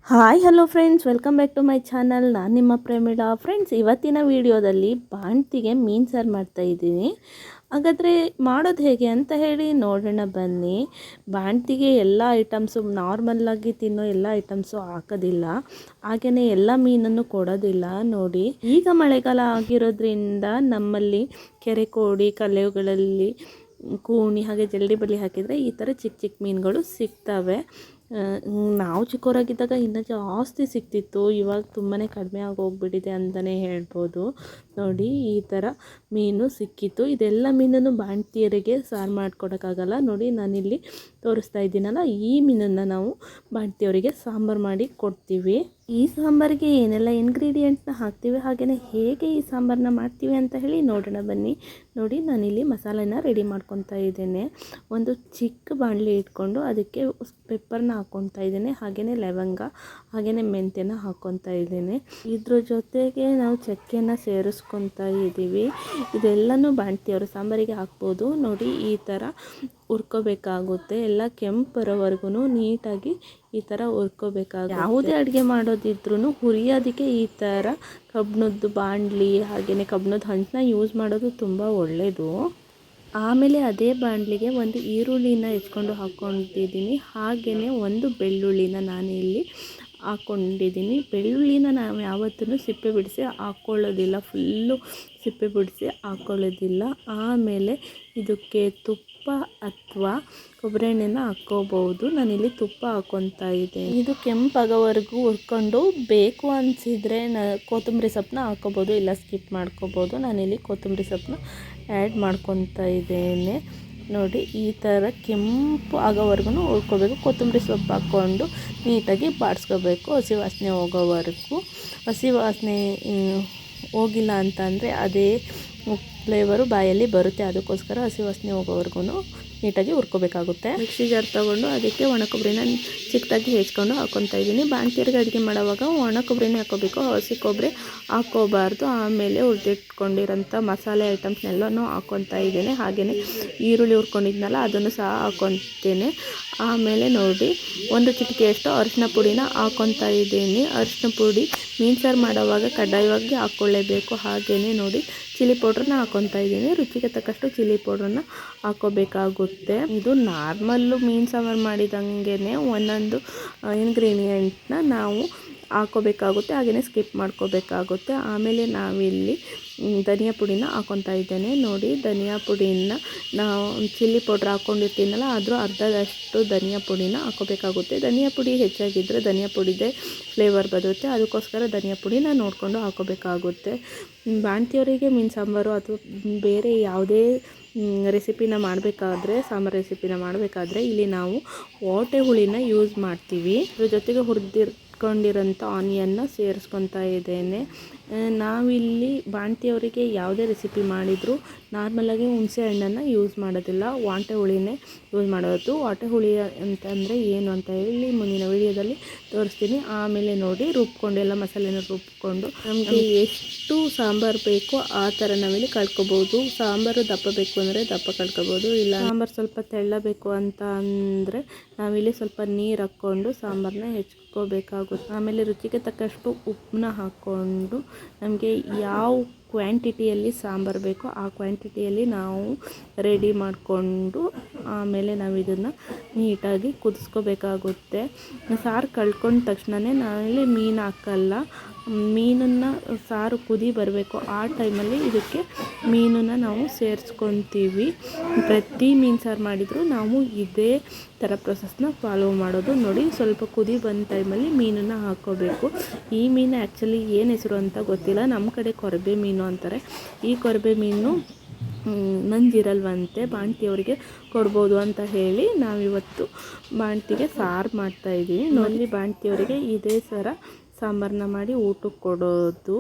Hi hello friends, welcome back to my channel. ನಾನು ನಿಮ್ಮ ಪ್ರೇಮಿಳಾ. Friends, ಇವತ್ತಿನ ವಿಡಿಯೋದಲ್ಲಿ ಬಾಣ್ತಿಗೆ ಮೀನು ಸಾರು ಮಾಡ್ತಾಯಿದ್ದೀನಿ. ಹಾಗಾದರೆ ಮಾಡೋದು ಹೇಗೆ ಅಂತ ಹೇಳಿ ನೋಡೋಣ ಬನ್ನಿ. ಬಾಣ್ತಿಗೆ ಎಲ್ಲ ಐಟಮ್ಸು ನಾರ್ಮಲ್ಲಾಗಿ ತಿನ್ನೋ ಎಲ್ಲ ಐಟಮ್ಸು ಹಾಕೋದಿಲ್ಲ, ಹಾಗೆಯೇ ಎಲ್ಲ ಮೀನನ್ನು ಕೊಡೋದಿಲ್ಲ. ನೋಡಿ, ಈಗ ಮಳೆಗಾಲ ಆಗಿರೋದ್ರಿಂದ ನಮ್ಮಲ್ಲಿ ಕೆರೆ ಕೋಡಿ ಕಲೆಗಳಲ್ಲಿ ಕೂಣಿ ಹಾಗೆ ಜಲ್ಡಿ ಬಲಿ ಹಾಕಿದರೆ ಈ ಥರ ಚಿಕ್ಕ ಚಿಕ್ಕ ಮೀನುಗಳು ಸಿಗ್ತವೆ. ನಾವು ಚಿಕ್ಕವರಾಗಿದ್ದಾಗ ಇನ್ನೂ ಜಾಸ್ತಿ ಸಿಗ್ತಿತ್ತು. ಇವಾಗ ತುಂಬಾ ಕಡಿಮೆ ಆಗೋಗ್ಬಿಟ್ಟಿದೆ ಅಂತಲೇ ಹೇಳ್ಬೋದು. ನೋಡಿ, ಈ ಥರ ಮೀನು ಸಿಕ್ಕಿತ್ತು. ಇದೆಲ್ಲ ಮೀನನ್ನು ಬಾಣ್ತಿಯರಿಗೆ ಸಾರು ಮಾಡಿಕೊಡೋಕ್ಕಾಗಲ್ಲ. ನೋಡಿ, ನಾನಿಲ್ಲಿ ತೋರಿಸ್ತಾ ಇದ್ದೀನಲ್ಲ, ಈ ಮೀನನ್ನು ನಾವು ಬಾಣ್ತಿಯವರಿಗೆ ಸಾಂಬಾರು ಮಾಡಿ ಕೊಡ್ತೀವಿ. ಈ ಸಾಂಬಾರಿಗೆ ಏನೆಲ್ಲ ಇಂಗ್ರೀಡಿಯೆಂಟ್ನ ಹಾಕ್ತೀವಿ, ಹಾಗೆಯೇ ಹೇಗೆ ಈ ಸಾಂಬಾರನ್ನ ಮಾಡ್ತೀವಿ ಅಂತ ಹೇಳಿ ನೋಡೋಣ ಬನ್ನಿ. ನೋಡಿ, ನಾನಿಲ್ಲಿ ಮಸಾಲೆನ ರೆಡಿ ಮಾಡ್ಕೊತಾ ಇದ್ದೇನೆ. ಒಂದು ಚಿಕ್ಕ ಬಾಣಲಿ ಇಟ್ಕೊಂಡು ಅದಕ್ಕೆ ಪೆಪ್ಪರ್ನ ಹಾಕ್ಕೊತಾ ಇದ್ದೇನೆ, ಹಾಗೆಯೇ ಲವಂಗ, ಹಾಗೆಯೇ ಮೆಂತ್ಯನ ಹಾಕ್ಕೊತಾ ಇದ್ದೇನೆ. ಇದ್ರ ಜೊತೆಗೆ ನಾವು ಚಕ್ಕೆನ ಸೇರಿಸ್ಕೊತಾ ಇದ್ದೀವಿ. ಇದೆಲ್ಲನೂ ಬಾಣ್ತಿಯವರು ಸಾಂಬಾರಿಗೆ ಹಾಕ್ಬೋದು. ನೋಡಿ, ಈ ಥರ ಹುರ್ಕೋಬೇಕಾಗುತ್ತೆ. ಎಲ್ಲ ಕೆಂಪರವರೆಗೂ ನೀಟಾಗಿ ಈ ಥರ ಹುರ್ಕೋಬೇಕಾಗುತ್ತೆ. ಯಾವುದೇ ಅಡುಗೆ ಮಾಡೋದಿದ್ರೂ ಹುರಿಯೋದಕ್ಕೆ ಈ ಥರ ಕಬ್ಬಿಣದ್ದು ಬಾಣಲಿ ಹಾಗೆಯೇ ಕಬ್ಬಿಣದ ಹಂಚನ್ನ ಯೂಸ್ ಮಾಡೋದು ತುಂಬ ಒಳ್ಳೆಯದು. ಆಮೇಲೆ ಅದೇ ಬಾಣಲಿಗೆ ಒಂದು ಈರುಳ್ಳಿನ ಹೆಚ್ಕೊಂಡು ಹಾಕ್ಕೊಂಡಿದ್ದೀನಿ, ಹಾಗೆಯೇ ಒಂದು ಬೆಳ್ಳುಳ್ಳಿನ ನಾನಿಲ್ಲಿ ಹಾಕ್ಕೊಂಡಿದ್ದೀನಿ. ಬೆಳ್ಳುಳ್ಳಿನ ನಾವು ಯಾವತ್ತೂ ಸಿಪ್ಪೆ ಬಿಡಿಸಿ ಹಾಕ್ಕೊಳ್ಳೋದಿಲ್ಲ, ಫುಲ್ಲು ಸಿಪ್ಪೆ ಬಿಡಿಸಿ ಹಾಕ್ಕೊಳ್ಳೋದಿಲ್ಲ. ಆಮೇಲೆ ಇದಕ್ಕೆ ತುಪ್ಪ ಅಥವಾ ಕೊಬ್ಬರಿ ಎಣ್ಣೆನ ಹಾಕ್ಕೋಬೋದು. ನಾನಿಲ್ಲಿ ತುಪ್ಪ ಹಾಕ್ಕೊತಾ ಇದ್ದೇನೆ. ಇದು ಕೆಂಪಾಗೋವರೆಗೂ ಹುರ್ಕೊಂಡು ಬೇಕು ಅನಿಸಿದರೆ ಕೊತ್ತಂಬರಿ ಸೊಪ್ಪನ್ನ ಹಾಕ್ಕೋಬೋದು, ಇಲ್ಲ ಸ್ಕಿಪ್ ಮಾಡ್ಕೋಬೋದು. ನಾನಿಲ್ಲಿ ಕೊತ್ತಂಬರಿ ಸೊಪ್ಪನ್ನ ಆ್ಯಡ್ ಮಾಡ್ಕೊತಾ ಇದ್ದೇನೆ. ನೋಡಿ, ಈ ಥರ ಕೆಂಪು ಆಗೋವರೆಗೂ ಹುರ್ಕೋಬೇಕು. ಕೊತ್ತಂಬರಿ ಸೊಪ್ಪು ಹಾಕ್ಕೊಂಡು ನೀಟಾಗಿ ಬಾಡಿಸ್ಕೋಬೇಕು ಹಸಿ ವಾಸನೆ ಹೋಗೋವರೆಗೂ. ಹಸಿ ವಾಸನೆ ಹೋಗಿಲ್ಲ ಅಂತಂದರೆ ಅದೇ ಫ್ಲೇವರು ಬಾಯಲ್ಲಿ ಬರುತ್ತೆ. ಅದಕ್ಕೋಸ್ಕರ ಹಸಿ ವಾಸನೆ ಹೋಗೋವರೆಗೂ ನೀಟಾಗಿ ಹುರ್ಕೋಬೇಕಾಗುತ್ತೆ. ಮಿಕ್ಸಿ ಜಾರ್ ತೊಗೊಂಡು ಅದಕ್ಕೆ ಒಣ ಕೊಬ್ಬರಿನ ಚಿಕ್ಕದಾಗಿ ಹೆಚ್ಕೊಂಡು ಹಾಕ್ಕೊತಾ ಇದ್ದೀನಿ. ಬಾಣ್ತಿಯರಿಗೆ ಅಡುಗೆ ಮಾಡೋವಾಗ ಒಣ ಕೊಬ್ಬರಿನೇ ಹಾಕ್ಕೋಬೇಕು, ಹಸಿ ಕೊಬ್ಬರಿ ಹಾಕ್ಕೋಬಾರ್ದು. ಆಮೇಲೆ ಹುರಿದಿಟ್ಕೊಂಡಿರೋಂಥ ಮಸಾಲೆ ಐಟಮ್ಸ್ನೆಲ್ಲನೂ ಹಾಕ್ಕೊತಾ ಇದ್ದೇನೆ. ಹಾಗೆಯೇ ಈರುಳ್ಳಿ ಹುರ್ಕೊಂಡಿದ್ನಲ್ಲ ಅದನ್ನು ಸಹ ಹಾಕ್ಕೊತೇನೆ. ಆಮೇಲೆ ನೋಡಿ, ಒಂದು ಚಿಟಿಕೆಯಷ್ಟು ಅರಿಶಿನ ಪುಡಿನ ಹಾಕ್ಕೊತಾ ಇದ್ದೀನಿ. ಅರಿಶಿನ ಪುಡಿ ಮೀನು ಸಾರು ಮಾಡೋವಾಗ ಕಡ್ಡಾಯವಾಗಿ ಹಾಕ್ಕೊಳ್ಳೇಬೇಕು. ಹಾಗೆಯೇ ನೋಡಿ, ಚಿಲ್ಲಿ ಪೌಡ್ರನ್ನ ಹಾಕ್ಕೊತಾ ಇದ್ದೀನಿ. ರುಚಿಗೆ ತಕ್ಕಷ್ಟು ಚಿಲ್ಲಿ ಪೌಡ್ರನ್ನ ಹಾಕ್ಕೋಬೇಕಾಗುತ್ತೆ. ಇದು ನಾರ್ಮಲ್ಲು ಮೀನು ಸಾಂಬಾರು ಮಾಡಿದಂಗೆ ಒಂದೊಂದು ಇಂಗ್ರೀಡಿಯೆಂಟ್ನ ನಾವು ಹಾಕ್ಕೋಬೇಕಾಗುತ್ತೆ, ಹಾಗೆಯೇ ಸ್ಕಿಪ್ ಮಾಡ್ಕೋಬೇಕಾಗುತ್ತೆ. ಆಮೇಲೆ ನಾವಿಲ್ಲಿ ಧನಿಯಾ ಪುಡಿನ ಹಾಕ್ಕೊತಾ ಇದ್ದೇನೆ. ನೋಡಿ, ಧನಿಯಾ ಪುಡಿನ ನಾವು ಚಿಲ್ಲಿ ಪೌಡ್ರ್ ಹಾಕ್ಕೊಂಡಿರ್ತೀನಲ್ಲ, ಅದ್ರ ಅರ್ಧದಷ್ಟು ಧನಿಯಾ ಪುಡಿನ ಹಾಕ್ಕೋಬೇಕಾಗುತ್ತೆ. ಧನಿಯಾ ಪುಡಿ ಹೆಚ್ಚಾಗಿದ್ದರೆ ಧನಿಯಾ ಪುಡಿದೇ ಫ್ಲೇವರ್ ಬರುತ್ತೆ, ಅದಕ್ಕೋಸ್ಕರ ಧನಿಯಾ ಪುಡಿನ ನೋಡಿಕೊಂಡು ಹಾಕ್ಕೋಬೇಕಾಗುತ್ತೆ. ಬಾಣ್ತಿಯವರಿಗೆ ಮೀನು ಸಾಂಬಾರು ಅಥವಾ ಬೇರೆ ಯಾವುದೇ ರೆಸಿಪಿನ ಮಾಡಬೇಕಾದ್ರೆ, ಸಾಂಬಾರು ರೆಸಿಪಿನ ಮಾಡಬೇಕಾದ್ರೆ ಇಲ್ಲಿ ನಾವು ಓಟೆ ಹುಳಿನ ಯೂಸ್ ಮಾಡ್ತೀವಿ. ಇದ್ರ ಜೊತೆಗೆ ಹುರಿದಿಟ್ಕೊಂಡಿರೋಂಥ ಆನಿಯನ್ನ ಸೇರಿಸ್ಕೊತಾ ಇದ್ದೇನೆ. ನಾವಿಲ್ಲಿ ಬಾಣ್ತಿಯವರಿಗೆ ಯಾವುದೇ ರೆಸಿಪಿ ಮಾಡಿದರೂ ನಾರ್ಮಲಾಗಿ ಹುಣಸೆ ಹಣ್ಣನ್ನು ಯೂಸ್ ಮಾಡೋದಿಲ್ಲ, ವಾಟೆ ಹುಳಿನೇ ಯೂಸ್ ಮಾಡೋದು. ವಾಟೆ ಹುಳಿ ಅಂತಂದರೆ ಏನು ಅಂತ ಹೇಳಿ ಮುಂದಿನ ವಿಡಿಯೋದಲ್ಲಿ ತೋರಿಸ್ತೀನಿ. ಆಮೇಲೆ ನೋಡಿ, ರುಬ್ಕೊಂಡು ಎಲ್ಲ ಮಸಾಲೆನ ರುಬ್ಕೊಂಡು ನಮಗೆ ಎಷ್ಟು ಸಾಂಬಾರು ಬೇಕೋ ಆ ಥರ ನಾವಿಲ್ಲಿ ಕಳ್ಕೊಬೋದು. ಸಾಂಬಾರು ದಪ್ಪ ಬೇಕು ಅಂದರೆ ದಪ್ಪ ಕಳ್ಕೊಬೋದು, ಇಲ್ಲ ಸಾಂಬಾರು ಸ್ವಲ್ಪ ತೆಳ್ಳ ಬೇಕು ಅಂತ ಅಂದರೆ ನಾವಿಲ್ಲಿ ಸ್ವಲ್ಪ ನೀರು ಹಾಕ್ಕೊಂಡು ಸಾಂಬಾರನ್ನ ಹೆಚ್ಕೋಬೇಕಾಗುತ್ತೆ. ಆಮೇಲೆ ರುಚಿಗೆ ತಕ್ಕಷ್ಟು ಉಪ್ಪನ್ನ ಹಾಕ್ಕೊಂಡು ನಮಗೆ ಯಾವ ಕ್ವಾಂಟಿಟಿಯಲ್ಲಿ ಸಾಂಬಾರು ಬೇಕೋ ಆ ಕ್ವಾಂಟಿಟಿಯಲ್ಲಿ ನಾವು ರೆಡಿ ಮಾಡಿಕೊಂಡು ಆಮೇಲೆ ನಾವು ಇದನ್ನು ನೀಟಾಗಿ ಕುದಿಸ್ಕೋಬೇಕಾಗುತ್ತೆ. ಸಾರು ಕಳ್ಕೊಂಡ ತಕ್ಷಣವೇ ನಾವಿಲ್ಲಿ ಮೀನು ಹಾಕಲ್ಲ. ಮೀನನ್ನು ಸಾರು ಕುದಿ ಬರಬೇಕು, ಆ ಟೈಮಲ್ಲಿ ಇದಕ್ಕೆ ಮೀನನ್ನು ನಾವು ಸೇರಿಸ್ಕೊತೀವಿ. ಪ್ರತಿ ಮೀನು ಸಾರು ಮಾಡಿದರೂ ನಾವು ಇದೇ ಥರ ಪ್ರೊಸೆಸ್ನ ಫಾಲೋ ಮಾಡೋದು. ನೋಡಿ, ಸ್ವಲ್ಪ ಕುದಿ ಬಂದ ಟೈಮಲ್ಲಿ ಮೀನನ್ನು ಹಾಕ್ಕೋಬೇಕು. ಈ ಮೀನು ಆ್ಯಕ್ಚುಲಿ ಏನು ಹೆಸರು ಅಂತ ಗೊತ್ತಿಲ್ಲ, ನಮ್ಮ ಕಡೆ ಕೊರಬೆ ಮೀನು ಅಂತಾರೆ. ಈ ಕೊರಬೆ ಮೀನು ನಂಜಿರಲ್ವಂತೆ, ಬಾಣ್ತಿಯವರಿಗೆ ಕೊಡ್ಬೋದು ಅಂತ ಹೇಳಿ ನಾವಿವತ್ತು ಬಾಣ್ತಿಗೆ ಸಾರು ಮಾಡ್ತಾಯಿದ್ದೀವಿ. ನೋಡಿ, ಬಾಣ್ತಿಯವರಿಗೆ ಇದೇ ಥರ ಸಾಂಬಾರನ್ನ ಮಾಡಿ ಊಟಕ್ಕೆ ಕೊಡೋದು.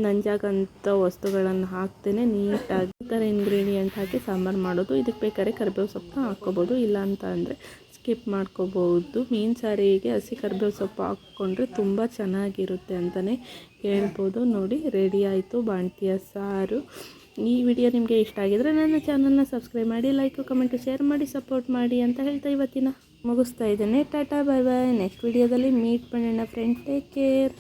ನಂಜಾಗಂಥ ವಸ್ತುಗಳನ್ನು ಹಾಕ್ತೇನೆ ನೀಟಾಗಿ ಈ ಥರ ಇಂಗ್ರೀಡಿಯೆಂಟ್ ಹಾಕಿ ಸಾಂಬಾರು ಮಾಡೋದು. ಇದಕ್ಕೆ ಬೇಕಾದ್ರೆ ಕರಿಬೇವು ಸೊಪ್ಪನ್ನ ಹಾಕ್ಕೋಬೋದು, ಇಲ್ಲ ಅಂತ ಅಂದರೆ ಸ್ಕಿಪ್ ಮಾಡ್ಕೋಬೋದು. ಮೀನು ಸಾರಿಗೆ ಹಸಿ ಕರಿಬೇವು ಸೊಪ್ಪು ಹಾಕ್ಕೊಂಡ್ರೆ ತುಂಬ ಚೆನ್ನಾಗಿರುತ್ತೆ ಅಂತಲೇ ಹೇಳ್ಬೋದು. ನೋಡಿ, ರೆಡಿ ಆಯಿತು ಬಾಣ್ತಿಯ ಸಾರು. ಈ ವಿಡಿಯೋ ನಿಮಗೆ ಇಷ್ಟ ಆಗಿದರೆ ನನ್ನ ಚಾನಲ್ನ ಸಬ್ಸ್ಕ್ರೈಬ್ ಮಾಡಿ, ಲೈಕ್, ಕಮೆಂಟ್, ಶೇರ್ ಮಾಡಿ, ಸಪೋರ್ಟ್ ಮಾಡಿ ಅಂತ ಹೇಳ್ತಾ ಇವತ್ತಿನ ಮುಗಿಸ್ತಾ ಇದ್ದೇನೆ. ಟಾಟಾ ಬಾಯ್ ಬಾಯ್. ನೆಕ್ಸ್ಟ್ ವಿಡಿಯೋದಲ್ಲಿ ಮೀಟ್ ಮಾಡೋಣ ಫ್ರೆಂಡ್. Take care.